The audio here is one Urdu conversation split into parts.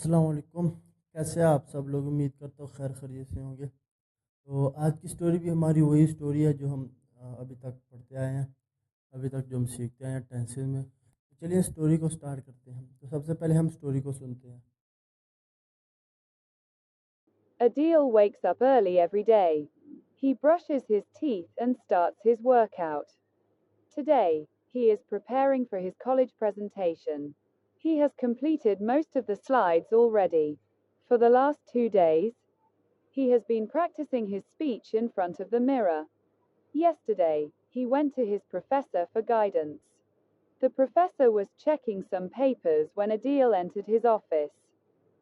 السلام علیکم، کیسے ہیں آپ سب لوگ؟ امید کرتا ہوں خیر خیریت سے ہوں گے۔ تو آج کی سٹوری بھی ہماری وہی سٹوری ہے جو ہم ابھی تک پڑھتے آئے ہیں، ابھی تک جو ہم سیکھتے آئے ہیں ٹینسز میں۔ تو چلیے سٹوری کو سٹارٹ کرتے ہیں۔ تو سب سے پہلے ہم سٹوری کو سنتے ہیں۔ Adil wakes up early every day. He brushes his teeth and starts his workout. Today, he is preparing for his college presentation. He has completed most of the slides already. For the last 2 days, he has been practicing his speech in front of the mirror. Yesterday, he went to his professor for guidance. The professor was checking some papers when Adil entered his office.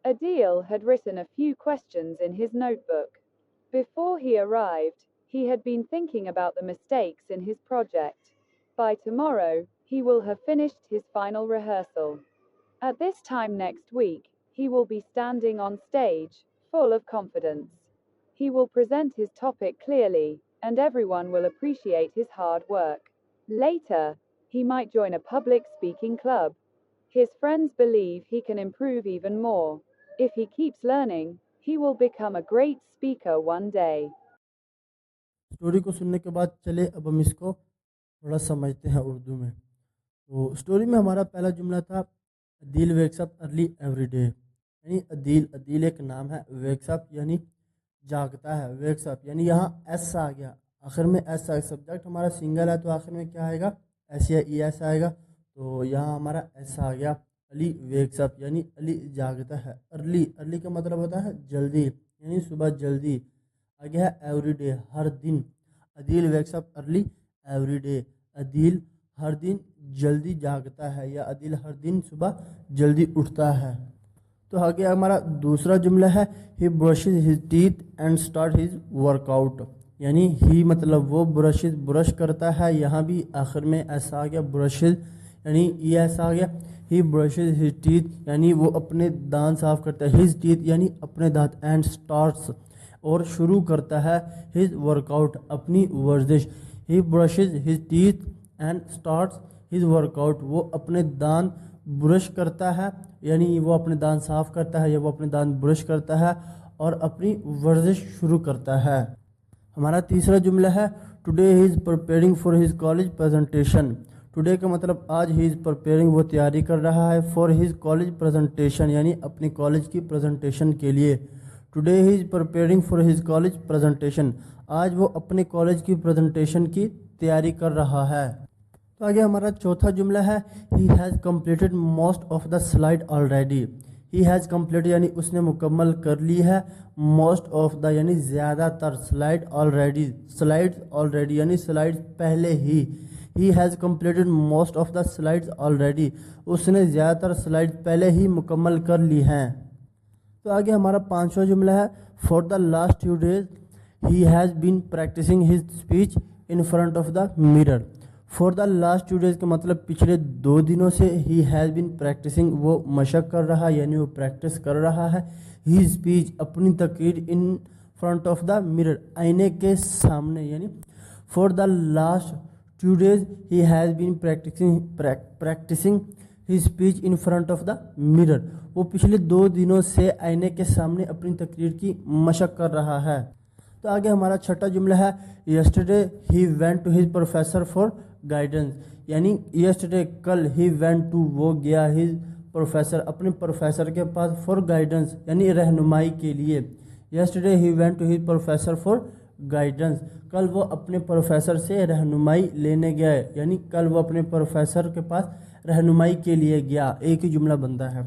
Adil had written a few questions in his notebook. Before he arrived, he had been thinking about the mistakes in his project. By tomorrow, he will have finished his final rehearsal. At this time next week, he will be standing on stage, full of confidence. He will present his topic clearly, and everyone will appreciate his hard work. Later, he might join a public speaking club. His friends believe he can improve even more. If he keeps learning, he will become a great speaker one day. Story کو سننے کے بعد چلے اب ہم اس کو تھوڑا سمجھتے ہیں اردو میں۔ تو سٹوری میں ہمارا پہلا جملہ تھا عدیل ویکس اپ ارلی ایوری ڈے، یعنی عدیل ایک نام ہے، ویکس اپ یعنی جاگتا ہے، ویکس اپ یعنی یہاں ایس آ گیا، آخر میں ایس آ گیا، سبجیکٹ ہمارا سنگل ہے تو آخر میں کیا آئے گا؟ ایس یا ای ایس آئے گا، تو یہاں ہمارا ایس آ گیا۔ علی ویکس اپ یعنی علی جاگتا ہے، ارلی کا مطلب ہوتا ہے جلدی، یعنی صبح جلدی۔ آگے ہے ایوری ڈے، ہر دن، عدیل ویکس اپ ارلی ایوری ڈے، عدیل ہر دن جلدی جاگتا ہے یا عدیل ہر دن صبح جلدی اٹھتا ہے۔ تو آگے ہمارا دوسرا جملہ ہے he brushes his teeth and start his workout, یعنی ہی مطلب وہ برش کرتا ہے، یہاں بھی آخر میں ایسا آ گیا برشز یعنی یہ ایسا آ گیا۔ ہی برشز ہز ٹیتھ یعنی وہ اپنے دانت صاف کرتا ہے، ہز ٹیتھ یعنی اپنے دانت، اینڈ اسٹارٹس اور شروع کرتا ہے، ہز ورک آؤٹ اپنی ورزش۔ He brushes his teeth and starts his workout, وہ اپنے دانت برش کرتا ہے، یعنی وہ اپنے دانت صاف کرتا ہے یا وہ اپنے دانت برش کرتا ہے اور اپنی ورزش شروع کرتا ہے۔ ہمارا تیسرا جملہ ہے today he is preparing for his college presentation. Today کا مطلب آج، ہی از پریپیئرنگ وہ تیاری کر رہا ہے، فار ہز کالج پریزنٹیشن یعنی اپنی کالج کی پریزنٹیشن کے لیے۔ Today he is preparing for his college presentation, آج وہ اپنے کالج کی پریزنٹیشن کی تیاری کر رہا ہے۔ تو آگے ہمارا چوتھا جملہ ہے ہی has completed most of the slide already. He has complete یعنی اس نے مکمل کر لی ہے، موسٹ آف دا یعنی زیادہ تر، سلائڈ آلریڈی یعنی سلائڈ پہلے ہی۔ He has completed most of the slide already, اس نے زیادہ تر سلائڈ پہلے ہی مکمل کر لی ہیں۔ تو آگے ہمارا پانچواں جملہ ہے for the last 2 days he has been practising his speech in front of the mirror. For the last 2 days کا مطلب پچھلے 2 دنوں سے، ہی ہیز بین پریکٹسنگ وہ مشق کر رہا ہے یعنی وہ پریکٹس کر رہا ہے، ہی اسپیچ اپنی تقریر، in front of the mirror آئینے کے سامنے، یعنی for the last 2 days he has been practicing his speech in front of the mirror, وہ پچھلے 2 دنوں سے آئینے کے سامنے اپنی تقریر کی مشق کر رہا ہے۔ تو آگے ہمارا چھٹا جملہ ہے yesterday he went to his professor for guidance, یعنی یسٹرڈے کل، ہی وینٹ ٹو وہ گیا، ہز پروفیسر اپنے پروفیسر کے پاس، فار گائیڈنس یعنی رہنمائی کے لیے۔ Yesterday he went to his professor for guidance, کل وہ اپنے پروفیسر سے رہنمائی لینے گئے، یعنی کل وہ اپنے پروفیسر کے پاس رہنمائی کے لیے گیا، ایک ہی جملہ بنتا ہے۔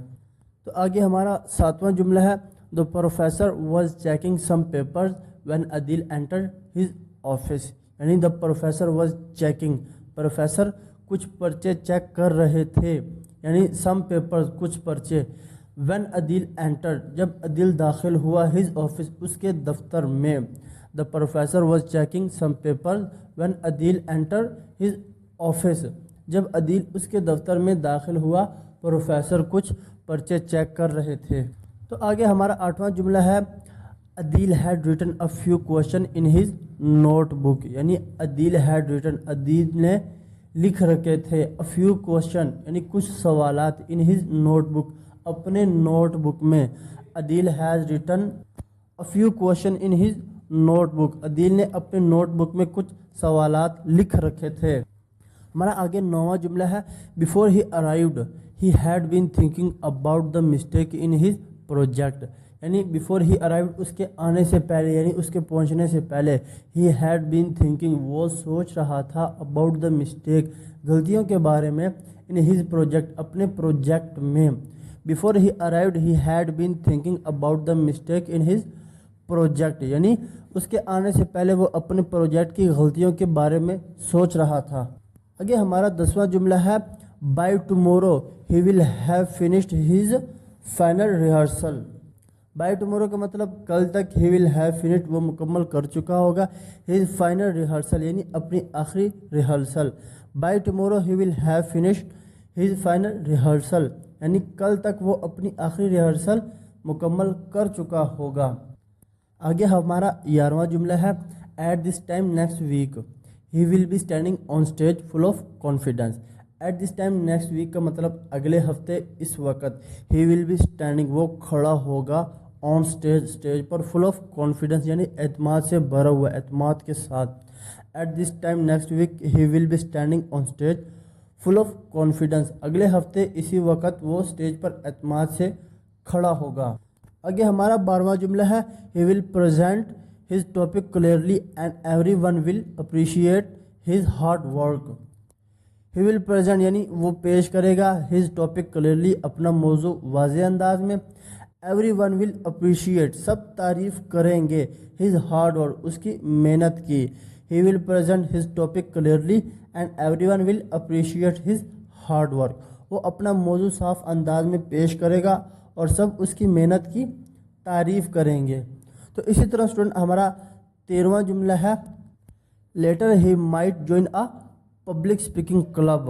تو آگے ہمارا 7واں جملہ ہے the professor was checking some papers when Adeel entered his office, یعنی the professor was checking, professor کچھ پرچے چیک کر رہے تھے، یعنی سم پیپرز کچھ پرچے، وین عدیل انٹرڈ جب عدیل داخل ہوا، ہز آفس اس کے دفتر میں، the professor was checking some papers when Adeel entered his office, جب عدیل اس کے دفتر میں داخل ہوا پروفیسر کچھ پرچے چیک کر رہے تھے۔ تو آگے ہمارا 8واں جملہ ہے Adeel had written a few question in his notebook, یعنی عدیل ہیڈ ریٹن عدیل نے لکھ رکھے تھے، اے فیو کوشچن یعنی کچھ سوالات، ان ہز نوٹ بک اپنے نوٹ بک میں. Adeel has written a few question in his notebook. Adeel نے اپنے نوٹ بک میں کچھ سوالات لکھ رکھے تھے. ہمارا آگے 9واں جملہ ہے before he arrived he had been thinking about the mistake in his project. یعنی before he arrived اس کے آنے سے پہلے یعنی اس کے پہنچنے سے پہلے he had been thinking وہ سوچ رہا تھا about the mistake غلطیوں کے بارے میں in his project اپنے پروجیکٹ میں. before he arrived he had been thinking about the mistake in his project یعنی اس کے آنے سے پہلے وہ اپنے پروجیکٹ کی غلطیوں کے بارے میں سوچ رہا تھا. آگے ہمارا 10واں جملہ ہے by tomorrow he will have finished his final rehearsal. by tomorrow کا مطلب کل تک he will have finished وہ مکمل کر چکا ہوگا his final rehearsal یعنی اپنی آخری rehearsal. by tomorrow he will have finished his final rehearsal یعنی کل تک وہ اپنی آخری ریہرسل مکمل کر چکا ہوگا. آگے ہمارا 11واں جملہ ہے at this time next week he will be standing on stage full of confidence. at this time next week کا مطلب اگلے ہفتے اس وقت he will be standing وہ کھڑا ہوگا on stage stage per full of confidence یعنی اعتماد سے بھرا ہوا اعتماد کے ساتھ. at this time next week he will be standing on stage full of confidence اگلے ہفتے اسی وقت وہ stage پر اعتماد سے کھڑا ہوگا. آگے ہمارا 12واں جملہ ہے he will present his topic clearly and everyone will appreciate his hard work. he will present یعنی وہ پیش کرے گا his topic clearly اپنا موضوع واضح انداز میں. everyone will appreciate سب تعریف کریں گے his hard work اس کی محنت کی. he will present his topic clearly and everyone will appreciate his hard work وہ اپنا موضوع صاف انداز میں پیش کرے گا اور سب اس کی محنت کی تعریف کریں گے. تو اسی طرح اسٹوڈنٹ ہمارا 13واں جملہ ہے later he might join a public speaking club.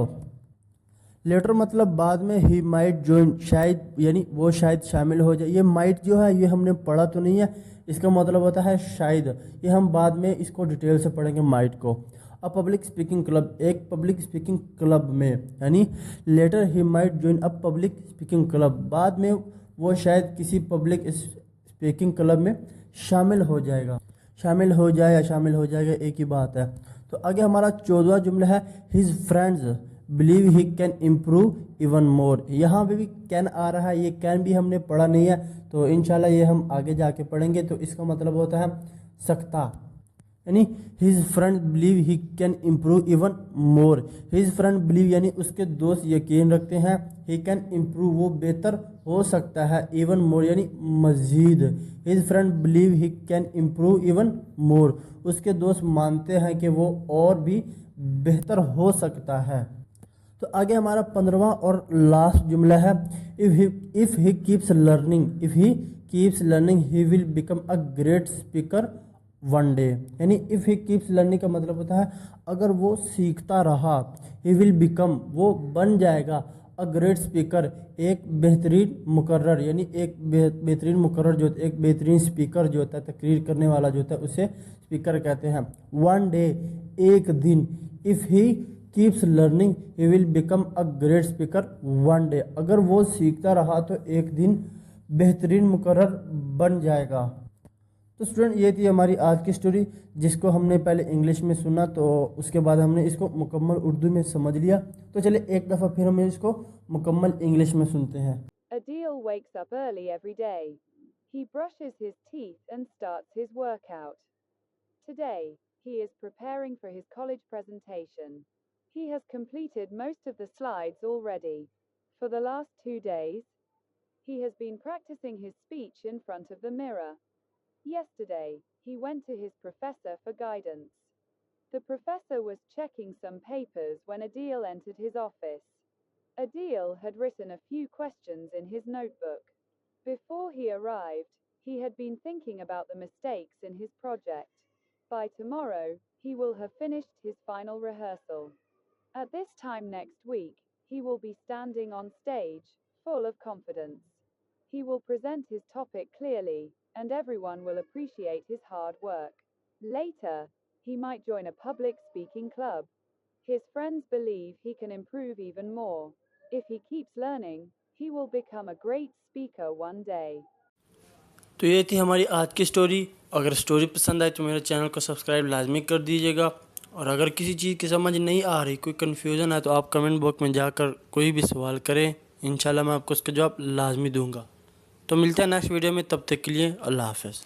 Later مطلب بعد میں ہی مائٹ جوائن شاید یعنی وہ شاید شامل ہو جائے. یہ مائٹ جو ہے یہ ہم نے پڑھا تو نہیں ہے اس کا مطلب ہوتا ہے شاید. یہ ہم بعد میں اس کو ڈیٹیل سے پڑھیں گے مائٹ کو. اے پبلک اسپیکنگ کلب ایک پبلک اسپیکنگ کلب میں یعنی later he might join a public speaking club بعد میں وہ شاید کسی پبلک اسپیکنگ کلب میں شامل ہو جائے گا. شامل ہو جائے یا شامل ہو جائے گا ایک ہی بات ہے. تو آگے ہمارا 14واں جملہ ہے his friends believe he can improve even more. یہاں پہ بھی کین آ رہا ہے. یہ کین بھی ہم نے پڑھا نہیں ہے تو انشاءاللہ یہ ہم آگے جا کے پڑھیں گے. تو اس کا مطلب ہوتا ہے سکتا یعنی his friend believe he can improve even more. his friend believe یعنی اس کے دوست یقین رکھتے ہیں he can improve وہ بہتر ہو سکتا ہے even more یعنی مزید. his friend believe he can improve even more اس کے دوست مانتے ہیں کہ وہ اور بھی بہتر ہو سکتا ہے. تو آگے ہمارا 15واں اور لاسٹ جملہ ہے if he keeps learning he will become a great speaker one day. یعنی if he keeps learning کا مطلب ہوتا ہے اگر وہ سیکھتا رہا he will become وہ بن جائے گا a great speaker ایک بہترین مقرر یعنی ایک بہترین مقرر جو ایک بہترین اسپیکر جو ہوتا ہے تقریر کرنے والا جو ہوتا ہے اسے اسپیکر کہتے ہیں. one day ایک دن if he keeps learning he will become a great speaker one day اگر وہ سیکھتا رہا تو ایک دن بہترین مقرر بن جائے گا. تو اسٹوڈنٹ یہ تھی ہماری آج کی سٹوری جس کو ہم نے پہلے انگلش میں سنا تو اس کے بعد ہم نے اس کو مکمل اردو میں سمجھ لیا. تو چلے ایک دفعہ پھر ہم اس کو مکمل انگلش میں سنتے ہیں. Adil wakes up early every day. He brushes his teeth and starts his workout. Today, he is preparing for his college presentation. He has completed most of the slides already. For the last 2 days, he has been practicing his speech in front of the mirror. Yesterday, he went to his professor for guidance. The professor was checking some papers when Adil entered his office. Adil had written a few questions in his notebook. Before he arrived, he had been thinking about the mistakes in his project. By tomorrow, he will have finished his final rehearsal. At this time next week, he will be standing on stage, full of confidence. He will present his topic clearly, and everyone will appreciate his hard work. Later, he might join a public speaking club. His friends believe he can improve even more. If he keeps learning, He will become a great speaker one day. تو یہ تھی ہماری آج کی سٹوری. اگر سٹوری پسند آئے تو میرے چینل کو سبسکرائب لازمی کر دیجیے گا. اور اگر کسی چیز کی سمجھ نہیں آ رہی، کوئی کنفیوژن ہے، تو آپ کمنٹ باکس میں جا کر کوئی بھی سوال کریں، انشاءاللہ میں آپ کو اس کا جواب لازمی دوں گا. تو ملتے ہیں نیکسٹ ویڈیو میں، تب تک کے لیے اللہ حافظ.